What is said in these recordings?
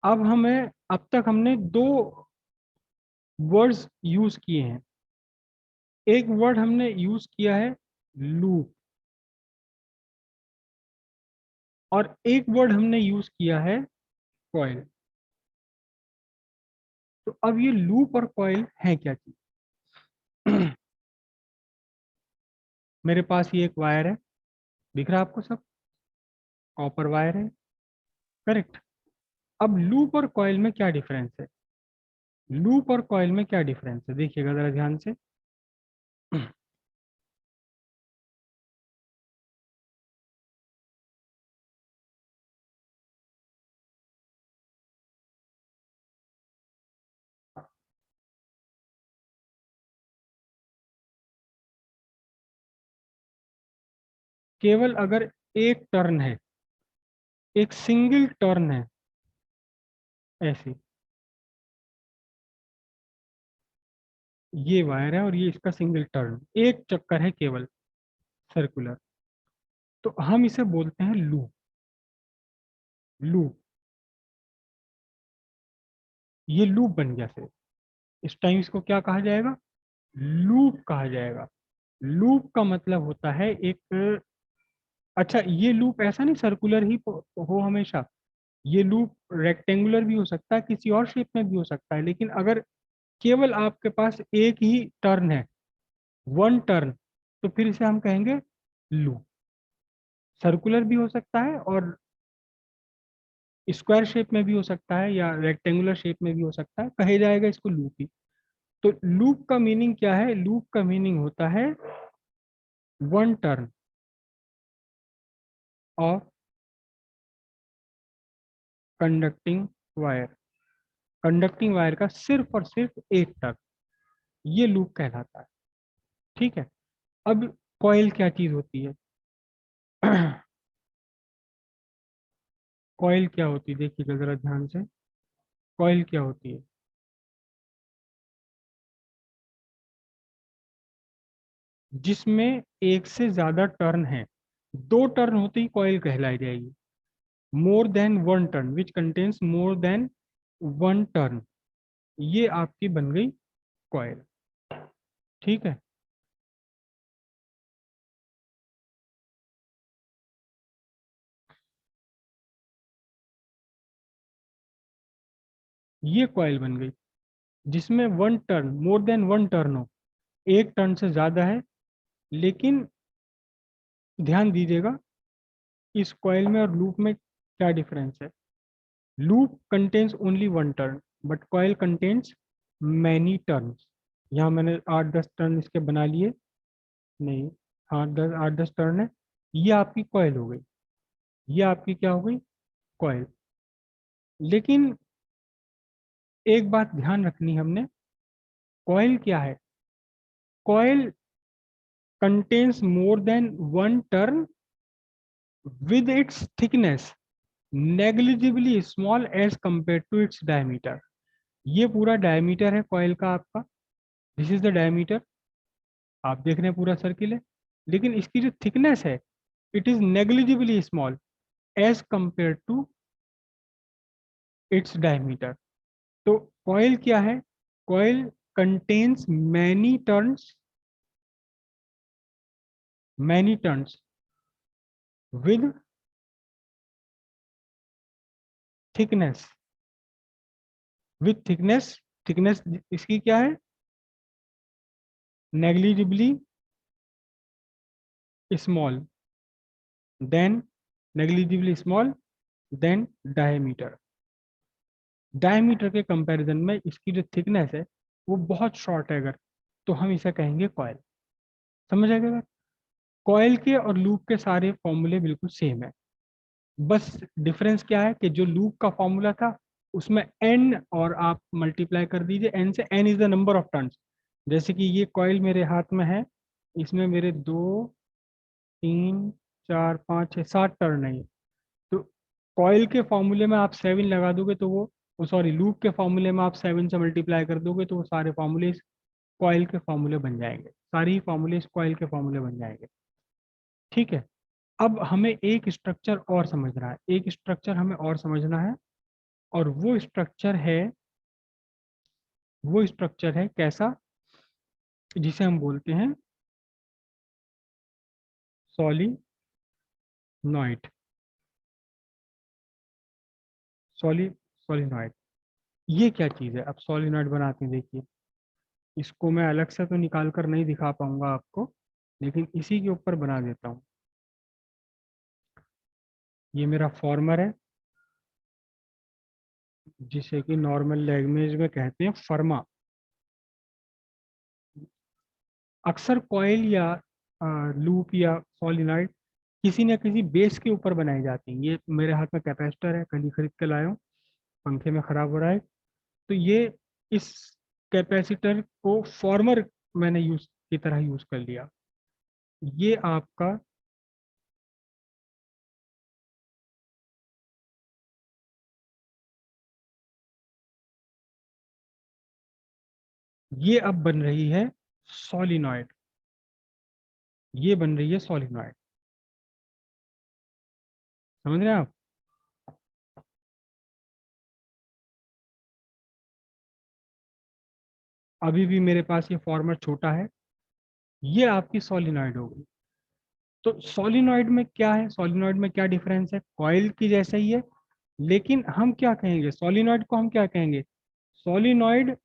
अब तक हमने दो वर्ड्स यूज किए हैं। एक वर्ड हमने यूज किया है लूप, और एक वर्ड हमने यूज किया है कॉइल। तो अब ये लूप और कॉइल है क्या चीज? मेरे पास ये एक वायर है, दिख रहा है आपको सब? कॉपर वायर है, करेक्ट। अब लूप और कॉइल में क्या डिफरेंस है? लूप और कॉइल में क्या डिफरेंस है, देखिएगा जरा ध्यान से। केवल अगर एक टर्न है, एक सिंगल टर्न है, ऐसे, ये वायर है और ये इसका सिंगल टर्न, एक चक्कर है केवल, सर्कुलर, तो हम इसे बोलते हैं लूप। लूप, ये लूप बन गया सर। इस टाइम इसको क्या कहा जाएगा? लूप कहा जाएगा। लूप का मतलब होता है एक, अच्छा ये लूप ऐसा नहीं सर्कुलर ही हो हमेशा, ये लूप रेक्टेंगुलर भी हो सकता है, किसी और शेप में भी हो सकता है, लेकिन अगर केवल आपके पास एक ही टर्न है, वन टर्न, तो फिर इसे हम कहेंगे लूप। सर्कुलर भी हो सकता है और स्क्वायर शेप में भी हो सकता है या रेक्टेंगुलर शेप में भी हो सकता है, कहे जाएगा इसको लूप ही। तो लूप का मीनिंग क्या है? लूप का मीनिंग होता है one turn off conducting wire. Conducting wire का सिर्फ और सिर्फ एक टर्न, ये लूप कहलाता है। ठीक है। अब कॉइल क्या चीज होती है? कॉइल क्या होती है, देखिएगा जरा ध्यान से। कॉइल क्या होती है? जिसमें एक से ज्यादा टर्न है, दो टर्न होते ही कॉइल कहलाई जाएगी। More than one turn, which contains more than one turn, ये आपकी बन गई कॉइल। ठीक है। ये कॉइल बन गई जिसमें one turn, more than one turn हो, एक टर्न से ज्यादा है। लेकिन ध्यान दीजिएगा, इस कॉइल में और लूप में क्या डिफरेंस है? Loop contains only one turn, but coil contains many turns. यहाँ मैंने 8-10 टर्न इसके बना लिए, नहीं, हाँ 8-10 टर्न है। ये आपकी कॉइल हो गई, ये आपकी क्या हो गई? कॉइल। लेकिन एक बात ध्यान रखनी हमने, कॉइल क्या है? Coil contains more than one turn with its thickness negligibly small as compared to its diameter। ये पूरा डायमीटर है कॉइल का आपका, दिस इज द डायमीटर। आप देख रहे हैं पूरा सर्किल है, लेकिन इसकी जो थिकनेस है, it is negligibly small as compare to its diameter. तो कॉइल क्या है? Coil contains many turns with thickness, with thickness, thickness इसकी क्या है? Negligibly small then, negligibly small then diameter. Diameter के कंपैरिजन में इसकी जो थिकनेस है वो बहुत शॉर्ट है अगर, तो हम इसे कहेंगे कॉइल। समझ आ गया? कॉइल के और लूप के सारे फॉर्मूले बिल्कुल सेम है, बस डिफरेंस क्या है कि जो लूप का फॉर्मूला था उसमें एन, और आप मल्टीप्लाई कर दीजिए एन से, n is the number of turns. जैसे कि ये कॉइल मेरे हाथ में है, इसमें मेरे 2, 3, 4, 5, 6, 7 टर्न है। तो कॉइल के फॉर्मूले में आप 7 लगा दोगे तो वो सॉरी, लूप के फॉर्मूले में आप 7 से मल्टीप्लाई कर दोगे तो वो सारे फॉर्मूले इस कॉइल के फॉर्मूले बन जाएंगे, सारे ही फॉर्मूले इस कॉइल के फॉर्मूले बन जाएंगे। ठीक है। अब हमें एक स्ट्रक्चर और समझना है, एक स्ट्रक्चर हमें और समझना है और वो स्ट्रक्चर है कैसा, जिसे हम बोलते हैं सॉलिनॉइड। सॉलिनॉइड ये क्या चीज़ है? अब सॉलिनॉइड बनाते हैं, देखिए इसको मैं अलग से तो निकाल कर नहीं दिखा पाऊंगा आपको, लेकिन इसी के ऊपर बना देता हूँ। ये मेरा फॉर्मर है, जिसे कि नॉर्मल लैंग्वेज में कहते हैं फर्मा। अक्सर कॉइल या लूप या सॉलिनॉइड किसी न किसी बेस के ऊपर बनाई जाती हैं। ये मेरे हाथ में कैपेसिटर है, कल ही खरीद के लाया हूँ, पंखे में खराब हो रहा है। तो ये इस कैपेसिटर को फॉर्मर मैंने यूज की तरह यूज कर लिया। ये आपका, ये अब बन रही है सॉलिनॉइड। ये बन रही है सॉलिनॉइड, समझ रहे हैं आप? अभी भी मेरे पास ये फॉर्मर छोटा है, ये आपकी सॉलिनॉइड होगी। तो सॉलिनॉइड में क्या है, सॉलिनॉइड में क्या डिफरेंस है? कॉइल की जैसा ही है, लेकिन हम क्या कहेंगे सॉलिनॉइड को, हम क्या कहेंगे? सॉलिनॉइड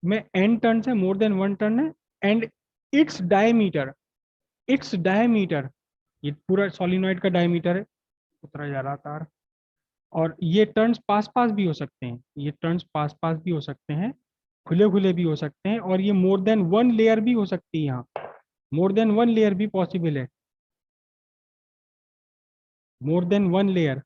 में एन टर्न्स है, मोर देन वन टर्न है, एंड इट्स डायमीटर, ये पूरा सॉलिनॉइड का डायमीटर है, उतरा जा रहा तार। और ये टर्न्स पास पास भी हो सकते हैं, ये टर्न्स पास पास भी हो सकते हैं, खुले खुले भी हो सकते हैं, और ये मोर देन वन लेयर भी हो सकती है। यहाँ मोर देन वन लेयर भी पॉसिबल है। मोर देन वन लेयर,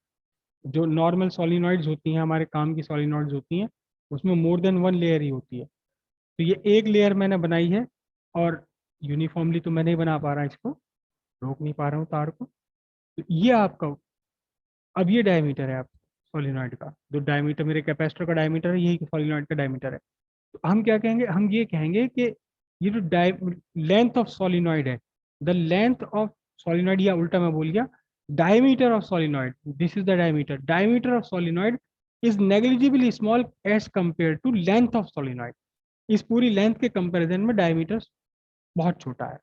जो नॉर्मल सॉलिनॉइड्स होती हैं, हमारे काम की सॉलिनॉइड्स होती हैं, उसमें मोर देन वन लेयर ही होती है। तो ये एक लेयर मैंने बनाई है, और यूनिफॉर्मली तो मैं नहीं बना पा रहा इसको, रोक नहीं पा रहा हूँ तार को। तो ये आपका, अब ये डायमीटर है आप सोलिनॉइड का, जो डायमीटर मेरे कैपेसिटर का डायमीटर है, यही सोलिनॉइड का डायमीटर है। तो हम क्या कहेंगे, हम ये कहेंगे कि ये जो लेंथ ऑफ सोलिनॉइड है, द लेंथ ऑफ सोलिनॉइड, या उल्टा मैं बोल गया, diameter of solenoid, this is the diameter of solenoid is negligibly small as compare to length of solenoid. इस पूरी लेंथ के कंपैरिजन में डायमीटर बहुत छोटा है।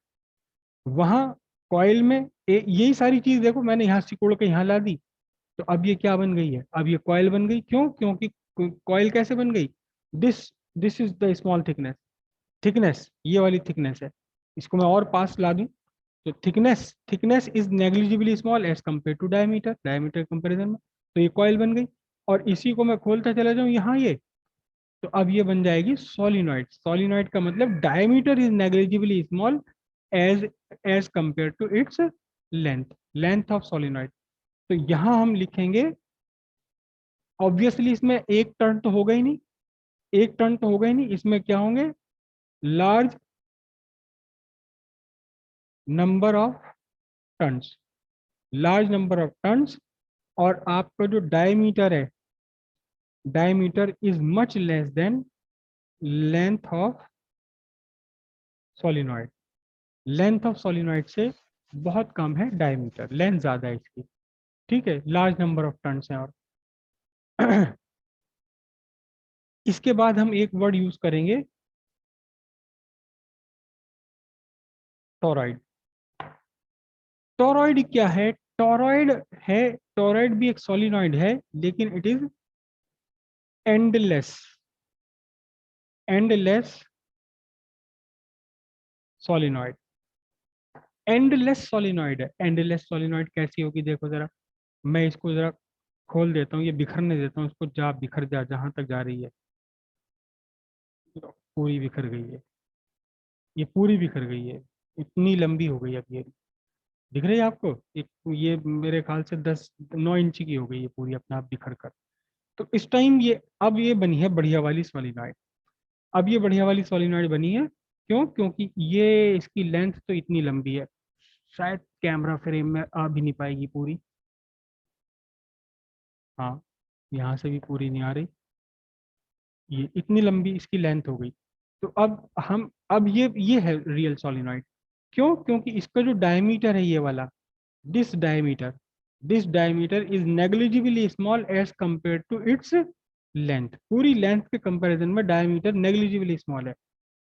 वहां कॉइल में यही सारी चीज देखो, मैंने यहाँ सिकोड़ के यहाँ ला दी, तो अब ये क्या बन गई है? अब ये कॉइल बन गई। क्यों? क्योंकि कॉइल कैसे बन गई? This this is the small thickness, ये वाली थिकनेस है। इसको मैं और पास ला दूं, तो thickness is negligibly small as compare to diameter comparison में। तो ये कॉइल बन गई, और इसी को मैं खोलता चला जाऊं यहाँ ये, तो अब ये बन जाएगी सोलिनॉइड। सोलिनॉइड का मतलब diameter is negligibly small as as compare to its length, length of solenoid. तो यहाँ हम लिखेंगे, ऑब्वियसली इसमें एक टर्न तो होगा ही नहीं, एक टर्न तो होगा ही नहीं, इसमें क्या होंगे? Large number of turns, large number of turns. और आपका जो डायमीटर है, diameter is much less than length of solenoid. Length of solenoid से बहुत कम है डायमीटर, लेंथ ज्यादा है इसकी। ठीक है, लार्ज नंबर ऑफ टर्न्स हैं। और इसके बाद हम एक वर्ड यूज करेंगे, टोरॉइड। टोरॉइड क्या है? टोरॉइड है, टोरॉइड भी एक सोलिनॉइड है, लेकिन it is endless, endless solenoid. Endless solenoid है। एंडलेस सोलिनॉइड कैसी होगी देखो जरा, मैं इसको जरा खोल देता हूँ, ये बिखरने देता हूँ इसको, जा बिखर जा जहां तक जा रही है, पूरी बिखर गई है, ये पूरी बिखर गई है, इतनी लंबी हो गई अब ये। दिख रही है आपको? एक ये मेरे ख्याल से 10-9 इंच की हो गई है पूरी अपने आप बिखर कर। तो इस टाइम ये, अब ये बनी है बढ़िया वाली सोलिनॉइड। अब ये बढ़िया वाली सोलिनॉइड बनी है, क्यों? क्योंकि ये इसकी लेंथ तो इतनी लंबी है, शायद कैमरा फ्रेम में आ भी नहीं पाएगी पूरी। हाँ, यहाँ से भी पूरी नहीं आ रही, ये इतनी लंबी इसकी लेंथ हो गई। तो अब ये है रियल सोलिनॉइड। क्यों? क्योंकि इसका जो डायमीटर है ये वाला, this diameter, this diameter is negligibly small as compare to its length, पूरी लेंथ के कंपैरिजन में डायमीटर नेग्लिजिबली स्मॉल है।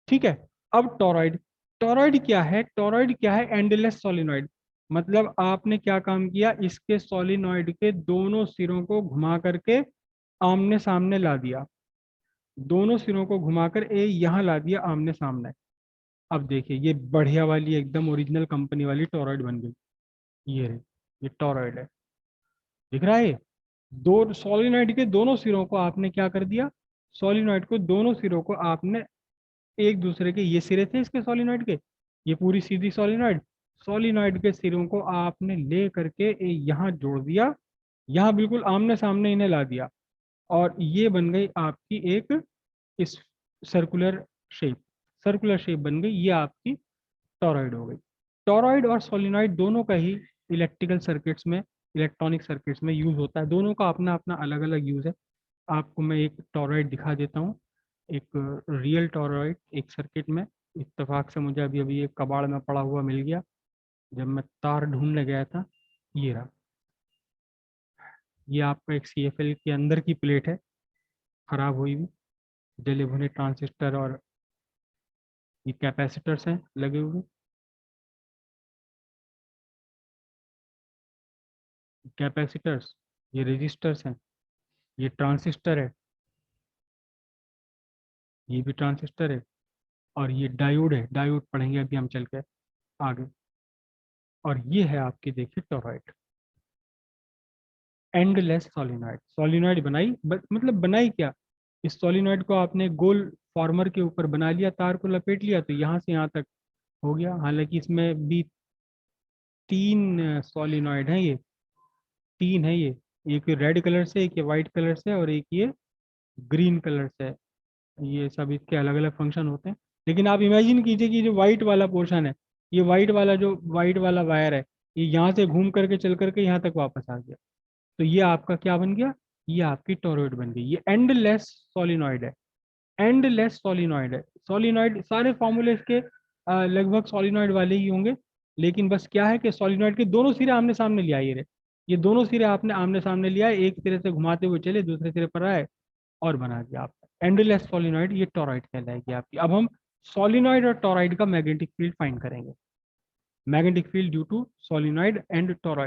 ठीक है। अब टोरॉइड, टोरॉइड क्या है? टोरॉइड क्या है? Endless solenoid. मतलब आपने क्या काम किया, इसके सोलिनॉइड के दोनों सिरों को घुमा करके आमने सामने ला दिया, दोनों सिरों को घुमाकर यहाँ ला दिया आमने सामने। अब देखिए ये बढ़िया वाली एकदम ओरिजिनल कंपनी वाली टोरॉइड बन गई। ये रही, ये टोरॉइड है, दिख रहा है ये? दो सोलिनॉइड के दोनों सिरों को आपने क्या कर दिया, सोलिनॉइड को दोनों सिरों को आपने एक दूसरे के, ये सिरे थे इसके सोलिनॉइड के, ये पूरी सीधी सोलिनॉइड, सोलिनॉइड के सिरों को आपने ले करके यहाँ जोड़ दिया, यहाँ बिल्कुल आमने सामने इन्हें ला दिया, और ये बन गई आपकी एक इस सर्कुलर शेप, सर्कुलर शेप बन गई, ये आपकी टोरॉइड हो गई। टोरॉइड और सोलिनॉइड दोनों का ही इलेक्ट्रिकल सर्किट्स में, इलेक्ट्रॉनिक सर्किट्स में यूज होता है, दोनों का अपना अपना अलग अलग यूज है। आपको मैं एक टोरॉइड दिखा देता हूँ, एक रियल टोरॉइड एक सर्किट में। इत्तेफाक से मुझे अभी अभी एक कबाड़ में पड़ा हुआ मिल गया, जब मैं तार ढूंढने गया था। ये रहा, ये आपका एक CFL के अंदर की प्लेट है, खराब हुई हुई, जले भुने ट्रांजिस्टर और ये कैपेसिटर्स हैं लगे हुए, कैपेसिटर्स, ये रेजिस्टर्स हैं, ये ट्रांजिस्टर है, ये भी ट्रांजिस्टर है, और ये डायोड है, डायोड पढ़ेंगे अभी हम चल के आगे। और ये है आपकी देखिए टोरॉइड, एंडलेस सोलिनॉइड। सोलिनॉइड बनाई मतलब बनाई क्या, इस सोलिनॉइड को आपने गोल फॉर्मर के ऊपर बना लिया, तार को लपेट लिया तो यहाँ से यहाँ तक हो गया। हालांकि इसमें भी तीन सोलिनॉइड हैं, ये तीन है ये, एक रेड कलर से, एक ये वाइट कलर से, और एक ये ग्रीन कलर से। ये सब इसके अलग अलग फंक्शन होते हैं। लेकिन आप इमेजिन कीजिए कि जो व्हाइट वाला पोर्शन है, ये व्हाइट वाला जो व्हाइट वाला वायर है, ये यहाँ से घूम करके चल करके यहाँ तक वापस आ गया, तो ये आपका क्या बन गया, ये आपकी टोरॉइड बन गई। ये एंडलेस सोलिनॉइड है, एंडलेस सोलिनॉइड है। सोलिनॉइड सारे फॉर्मूले इसके लगभग सोलिनॉइड वाले ही होंगे, लेकिन बस क्या है कि सोलिनॉइड के दोनों सिरे आमने सामने लिया, ये दोनों सिरे आपने आमने सामने लिया, एक सिरे से घुमाते हुए चले दूसरे सिरे पर आए और बना दिया आपका एंडलेस सोलिनॉइड। ये टोरॉइड कहलाएगी आपकी। अब हम सोलिनॉइड और टोरॉइड का मैग्नेटिक फील्ड फाइंड करेंगे, magnetic field due to solenoid and toroid.